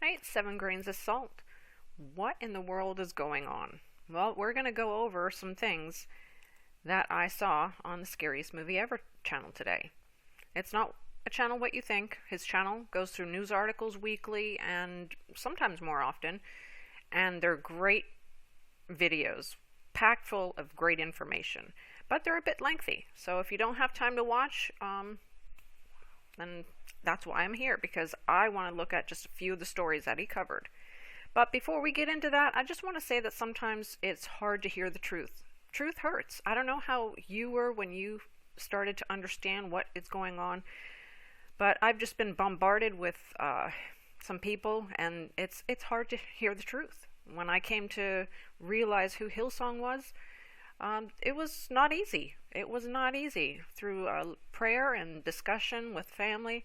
Right, 7 grains of salt. What in the world is going on? Well, we're going to go over some things that I saw on the Scariest Movie Ever channel today. It's not a channel what you think. His channel goes through news articles weekly and sometimes more often, and they're great videos, packed full of great information. But they're a bit lengthy, so if you don't have time to watch, then that's why I'm here, because I want to look at just a few of the stories that he covered. But before we get into that, I just want to say that sometimes it's hard to hear the truth. Truth hurts. I don't know how you were when you started to understand what is going on, but I've just been bombarded with some people, and it's hard to hear the truth. When I came to realize who Hillsong was, it was not easy. It was not easy. Through prayer and discussion with family,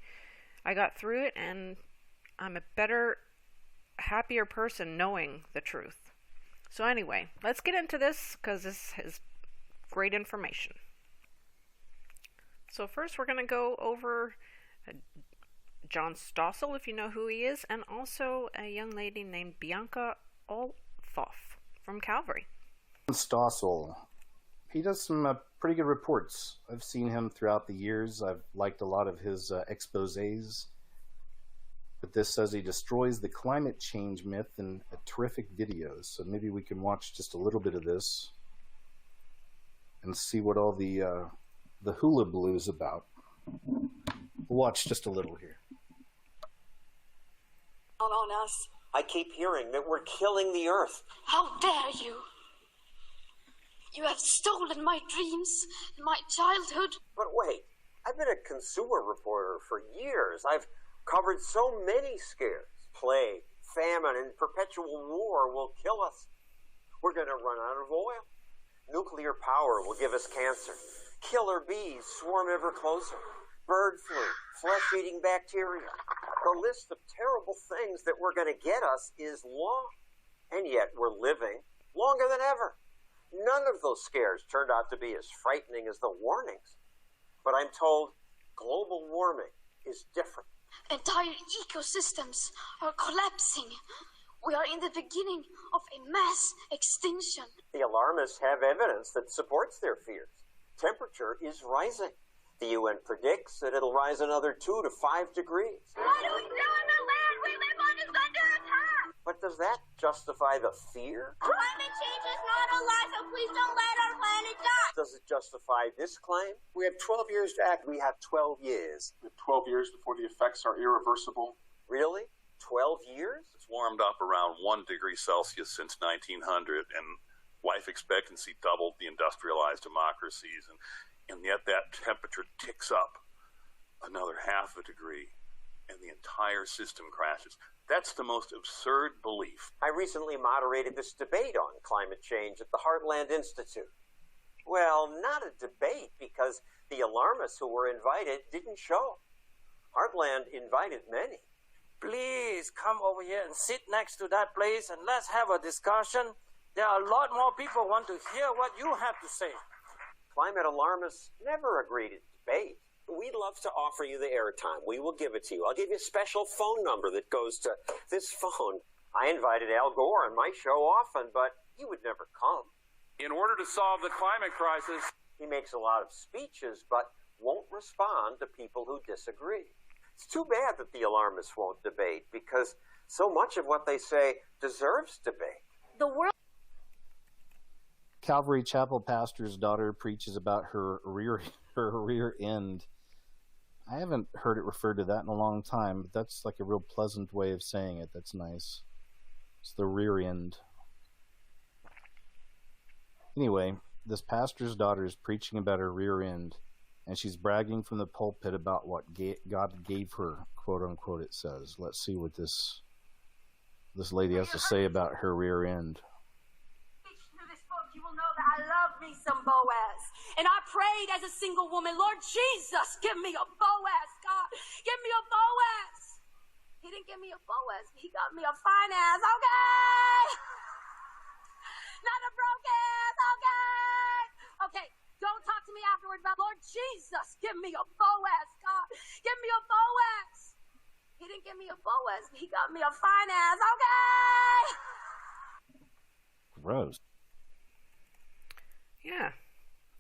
I got through it, and I'm a better, happier person knowing the truth. So anyway, let's get into this, because this is great information. So first we're going to go over John Stossel, if you know who he is, and also a young lady named Bianka Olthoff from Calvary. Stossel. He does some pretty good reports. I've seen him throughout the years. I've liked a lot of his exposés. But this says he destroys the climate change myth in a terrific video. So maybe we can watch just a little bit of this and see what all the hullabaloo is about. We'll watch just a little here. On us. I keep hearing that we're killing the earth. How dare you? You have stolen my dreams and my childhood. But wait, I've been a consumer reporter for years. I've covered so many scares. Plague, famine, and perpetual war will kill us. We're going to run out of oil. Nuclear power will give us cancer. Killer bees swarm ever closer. Bird flu, flesh-eating bacteria. The list of terrible things that were going to get us is long. And yet we're living longer than ever. None of those scares turned out to be as frightening as the warnings. But I'm told global warming is different. Entire ecosystems are collapsing. We are in the beginning of a mass extinction. The alarmists have evidence that supports their fears. Temperature is rising. The UN predicts that it'll rise another 2 to 5 degrees. What do we do in the land we live on is under attack? But does that justify the fear? Climate change is not a lie, so please don't let our planet die. Does it justify this claim? We have 12 years to act. We have 12 years. We have 12 years before the effects are irreversible. Really? 12 years? It's warmed up around 1 degree Celsius since 1900, and life expectancy doubled the industrialized democracies, and yet that temperature ticks up another half a degree, and the entire system crashes. That's the most absurd belief. I recently moderated this debate on climate change at the Heartland Institute. Well, not a debate, because the alarmists who were invited didn't show. Heartland invited many. Please come over here and sit next to that place and let's have a discussion. There are a lot more people who want to hear what you have to say. Climate alarmists never agree to debate. We'd love to offer you the airtime. We will give it to you. I'll give you a special phone number that goes to this phone. I invited Al Gore on my show often, but he would never come. In order to solve the climate crisis, he makes a lot of speeches, but won't respond to people who disagree. It's too bad that the alarmists won't debate, because so much of what they say deserves debate. The world. Calvary Chapel pastor's daughter preaches about her rear end. I haven't heard it referred to that in a long time, but that's like a real pleasant way of saying it. That's nice. It's the rear end. Anyway, this pastor's daughter is preaching about her rear end, and she's bragging from the pulpit about what God gave her, quote unquote, it says. Let's see what this lady has to say about her rear end. You will know that I love me some Boaz. And I prayed as a single woman, Lord Jesus, give me a Boaz, God. Give me a Boaz. He didn't give me a Boaz. He got me a fine ass, okay? Not a broke ass, okay? Okay, don't talk to me afterwards about Lord Jesus, give me a Boaz, God. Give me a Boaz. He didn't give me a Boaz. He got me a fine ass. Okay. Gross. Yeah.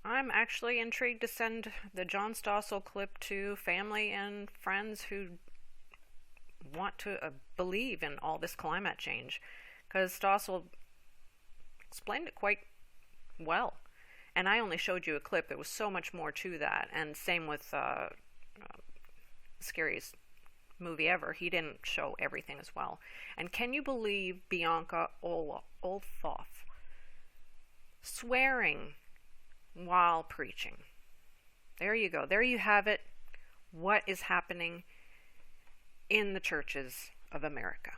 I'm actually intrigued to send the John Stossel clip to family and friends who want to believe in all this climate change, because Stossel explained it quite well. And I only showed you a clip. There was so much more to that. And same with Scariest Movie Ever. He didn't show everything as well. And can you believe Bianka Olthoff swearing while preaching? There you go. There you have it. What is happening in the churches of America?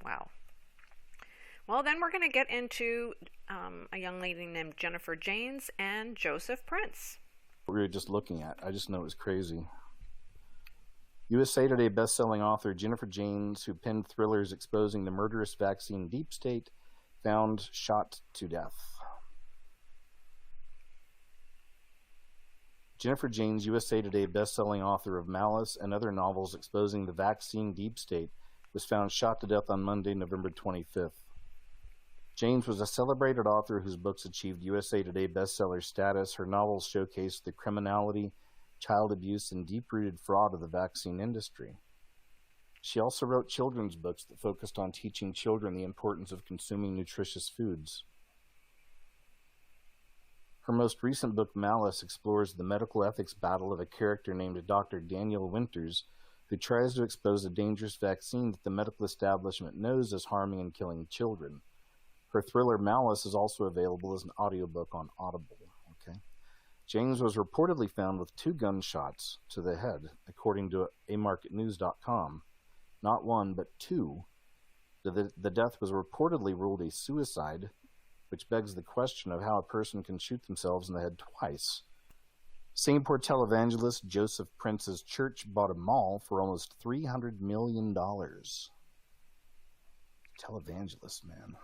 Wow. Well, then we're going to get into a young lady named Jennifer Jaynes and Joseph Prince. What we were just looking at, I just know it was crazy. USA Today best-selling author Jennifer Jaynes, who penned thrillers exposing the murderous vaccine deep state, found shot to death. Jennifer Jaynes, USA Today best-selling author of Malice and other novels exposing the vaccine deep state, was found shot to death on Monday, November 25th. Jaynes was a celebrated author whose books achieved USA Today bestseller status. Her novels showcased the criminality, child abuse, and deep-rooted fraud of the vaccine industry. She also wrote children's books that focused on teaching children the importance of consuming nutritious foods. Her most recent book, Malice, explores the medical ethics battle of a character named Dr. Daniel Winters, who tries to expose a dangerous vaccine that the medical establishment knows is harming and killing children. Her thriller Malice is also available as an audiobook on Audible. Jaynes was reportedly found with 2 gunshots to the head, according to amarketnews.com. Not 1, but 2. The death was reportedly ruled a suicide, which begs the question of how a person can shoot themselves in the head twice. Singapore televangelist Joseph Prince's church bought a mall for almost $300 million. Televangelist, man.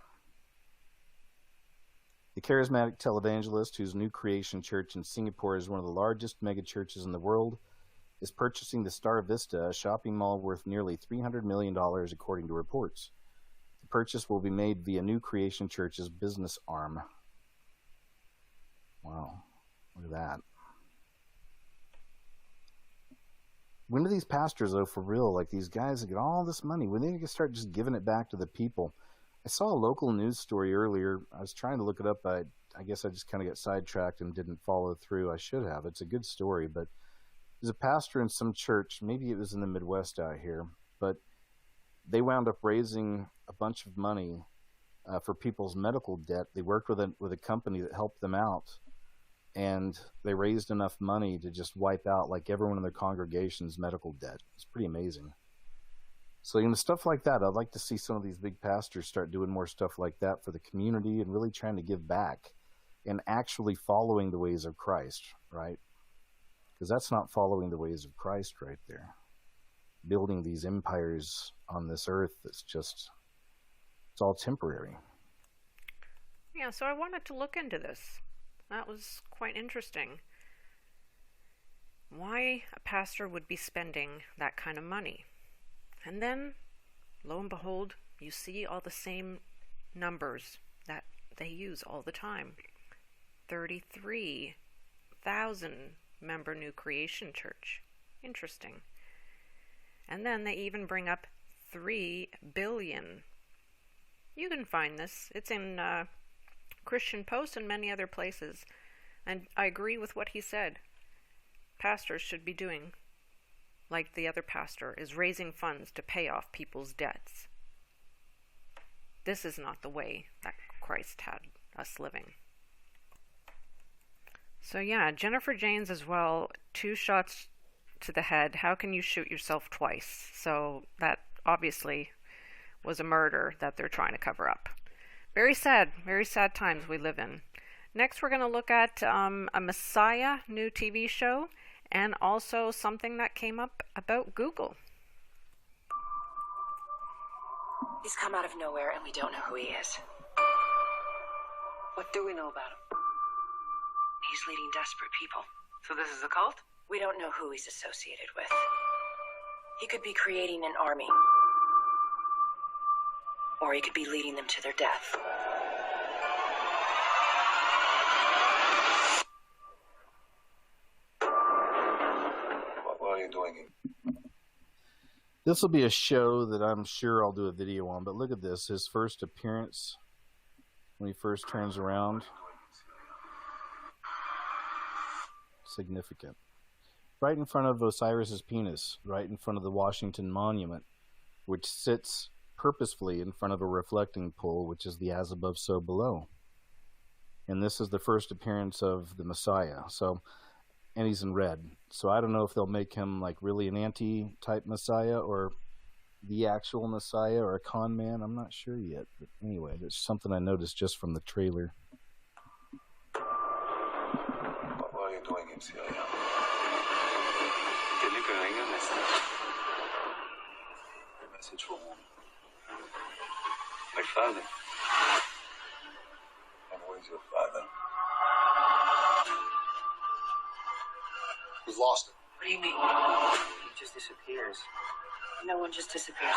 The charismatic televangelist, whose New Creation Church in Singapore is one of the largest megachurches in the world, is purchasing the Star Vista, a shopping mall worth nearly $300 million, according to reports. The purchase will be made via New Creation Church's business arm. Wow, look at that. When do these pastors, though, for real, like these guys that get all this money, when they start just giving it back to the people? I saw a local news story earlier. I was trying to look it up. I guess I just kind of got sidetracked and didn't follow through. I should have. It's a good story, but there's a pastor in some church. Maybe it was in the Midwest out here, but they wound up raising a bunch of money for people's medical debt. They worked with a company that helped them out, and they raised enough money to just wipe out like everyone in their congregation's medical debt. It's pretty amazing. So, stuff like that, I'd like to see some of these big pastors start doing more stuff like that for the community and really trying to give back and actually following the ways of Christ, right? Because that's not following the ways of Christ right there. Building these empires on this earth that's just, it's all temporary. Yeah, so I wanted to look into this. That was quite interesting. Why a pastor would be spending that kind of money. And then, lo and behold, you see all the same numbers that they use all the time. 33,000 member New Creation Church. Interesting. And then they even bring up 3 billion. You can find this. It's in Christian Post and many other places. And I agree with what he said. Pastors should be doing like the other pastor, is raising funds to pay off people's debts. This is not the way that Christ had us living. So yeah, Jennifer Jaynes as well, 2 shots to the head. How can you shoot yourself twice? So that obviously was a murder that they're trying to cover up. Very sad times we live in. Next we're going to look at a Messiah new TV show, and also something that came up about Google. He's come out of nowhere and we don't know who he is. What do we know about him? He's leading desperate people. So this is a cult? We don't know who he's associated with. He could be creating an army. Or he could be leading them to their death. What are you doing? This will be a show that I'm sure I'll do a video on, but look at this. His first appearance when he first turns around. Significant. Right in front of Osiris's penis, right in front of the Washington Monument, which sits purposefully in front of a reflecting pool, which is the as above, so below. And this is the first appearance of the Messiah. So, and he's in red. So I don't know if they'll make him like really an anti-type Messiah or the actual Messiah or a con man. I'm not sure yet. But anyway, there's something I noticed just from the trailer. What are you doing in Syria? Delivering a message. A message for whom? My father. And who is your father? We've lost him. What do you mean? He just disappears. No one just disappears.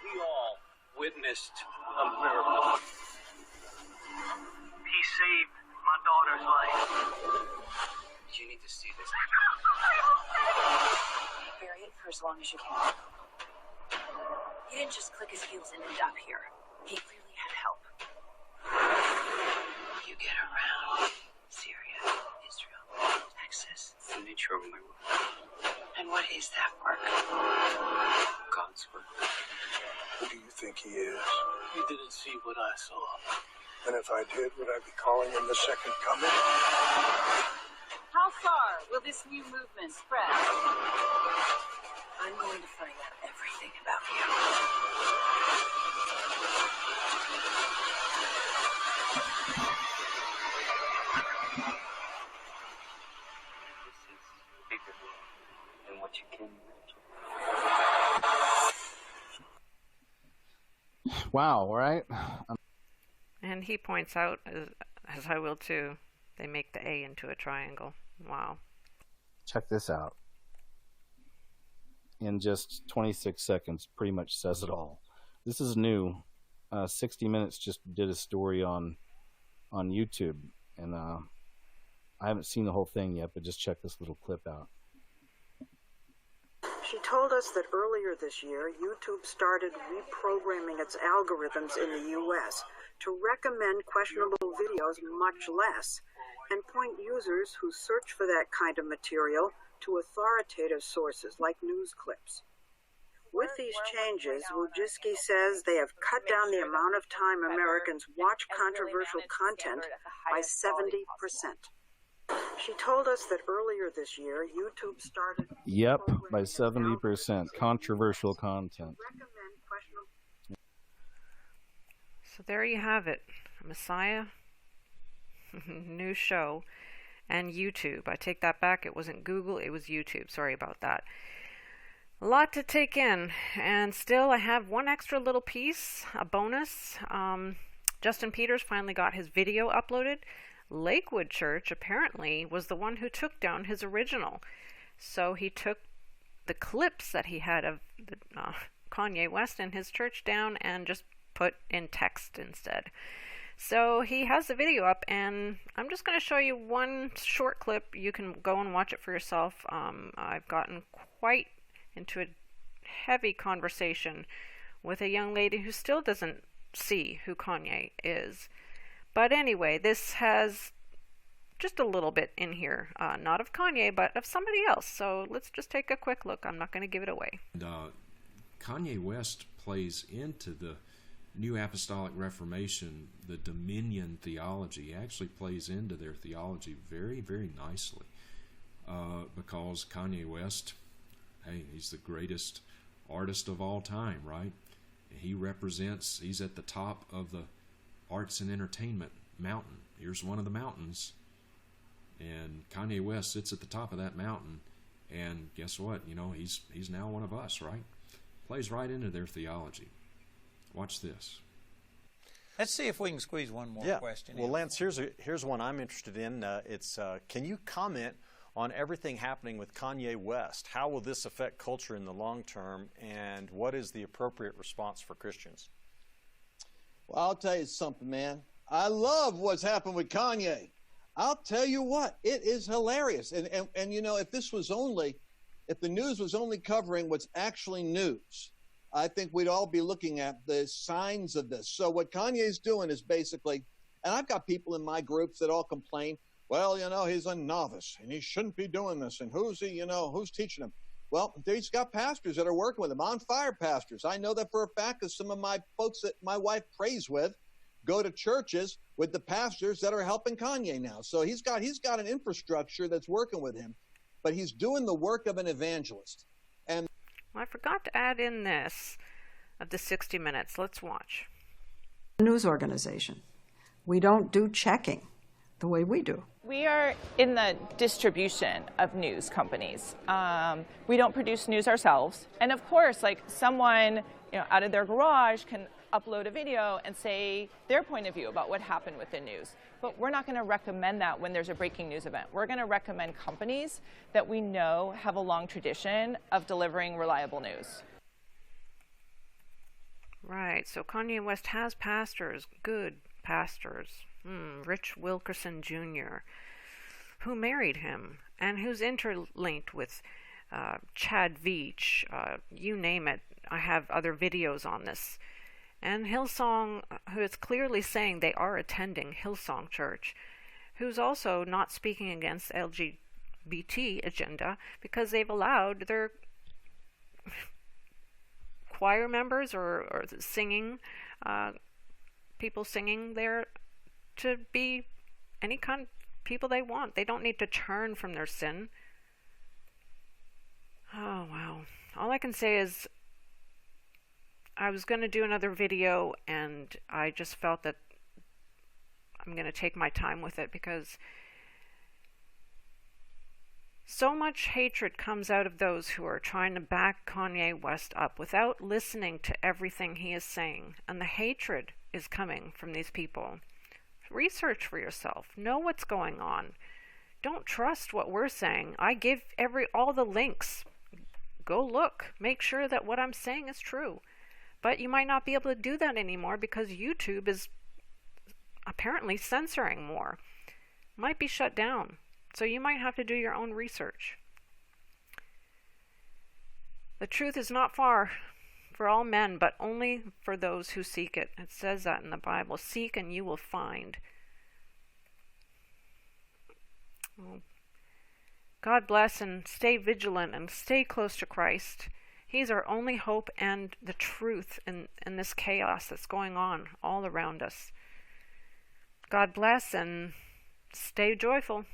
We all witnessed a miracle. He saved my daughter's life. You need to see this. Bury it for as long as you can. He didn't just click his heels and end up here. He clearly had help. You get around Syria, Israel, Texas. It's the nature of my work. And what is that work? God's work. Who do you think he is? You didn't see what I saw. And if I did, would I be calling him the second coming? How far will this new movement spread? I'm going to find out everything about you. This is bigger than what you can imagine. Wow, right? And he points out, as I will too, they make the A into a triangle. Wow. Check this out. In just 26 seconds, pretty much says it all. This is new. 60 Minutes just did a story on YouTube, and I haven't seen the whole thing yet, but just check this little clip out. She told us that earlier this year, YouTube started reprogramming its algorithms in the U.S. to recommend questionable videos much less, and point users who search for that kind of material to authoritative sources like news clips. With these changes, Wojcicki says they have cut down the amount of time Americans watch controversial content by 70%. She told us that earlier this year, YouTube started... Yep, by 70%. Controversial content. So there you have it. Messiah, new show, and YouTube. I take that back. It wasn't Google, it was YouTube. Sorry about that. A lot to take in. And still, I have one extra little piece, a bonus. Justin Peters finally got his video uploaded. Lakewood Church apparently was the one who took down his original. So he took the clips that he had of the, Kanye West and his church down and just put in text instead. So he has the video up, and I'm just going to show you one short clip. You can go and watch it for yourself. I've gotten quite into a heavy conversation with a young lady who still doesn't see who Kanye is. But anyway, this has just a little bit in here, not of Kanye, but of somebody else. So let's just take a quick look. I'm not going to give it away. And, Kanye West plays into the New Apostolic Reformation, the Dominion theology. Actually plays into their theology very, very nicely. Because Kanye West, hey, he's the greatest artist of all time, right? He's at the top of the arts and entertainment mountain. Here's one of the mountains, and Kanye West sits at the top of that mountain, and guess what? You know, he's now one of us, right? Plays right into their theology. Watch this. Let's see if we can squeeze one more question Well, in. Lance, here's one I'm interested in. Can you comment on everything happening with Kanye West. How will this affect culture in the long term, and what is the appropriate response for Christians? Well, I'll tell you something, man. I love what's happened with Kanye. I'll tell you what, it is hilarious. And you know, if the news was only covering what's actually news, I think we'd all be looking at the signs of this. So what Kanye's doing is basically, and I've got people in my groups that all complain, well, you know, he's a novice and he shouldn't be doing this. And who's he, you know, who's teaching him? Well, he's got pastors that are working with him, on fire pastors. I know that for a fact, because some of my folks that my wife prays with go to churches with the pastors that are helping Kanye now. So he's got an infrastructure that's working with him, but he's doing the work of an evangelist. And I forgot to add in this of the 60 Minutes. Let's watch. News organization. We don't do checking the way we do. We are in the distribution of news companies. We don't produce news ourselves. And of course, like someone, you know, out of their garage can upload a video and say their point of view about what happened with the news. But we're not going to recommend that when there's a breaking news event. We're going to recommend companies that we know have a long tradition of delivering reliable news. Right, so Kanye West has pastors, good pastors. Rich Wilkerson Jr., who married him and who's interlinked with Chad Veach, you name it. I have other videos on this. And Hillsong, who is clearly saying they are attending Hillsong Church, who's also not speaking against LGBT agenda because they've allowed their choir members or singing, people singing there to be any kind of people they want. They don't need to turn from their sin. Oh, wow. All I can say is I was going to do another video, and I just felt that I'm going to take my time with it because so much hatred comes out of those who are trying to back Kanye West up without listening to everything he is saying. And the hatred is coming from these people. Research for yourself. Know what's going on. Don't trust what we're saying. I give all the links. Go look. Make sure that what I'm saying is true. But you might not be able to do that anymore because YouTube is apparently censoring more. Might be shut down. So you might have to do your own research. The truth is not far for all men, but only for those who seek it. It says that in the Bible. Seek and you will find. God bless, and stay vigilant and stay close to Christ. He's our only hope and the truth in this chaos that's going on all around us. God bless and stay joyful.